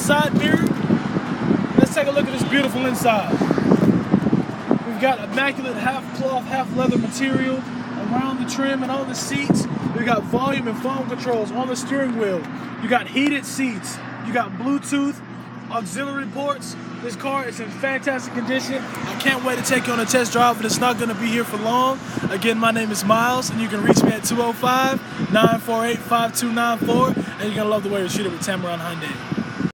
side mirror. Let's take a look at this beautiful inside. We've got immaculate half cloth, half leather material around the trim and on the seats. We've got volume and phone controls on the steering wheel. You got heated seats. You got Bluetooth, auxiliary ports. This car is in fantastic condition. I can't wait to take you on a test drive, but it's not going to be here for long. Again, my name is Miles, and you can reach me at 205-948-5294, and you're going to love the way you shoot it with Tameron Hyundai.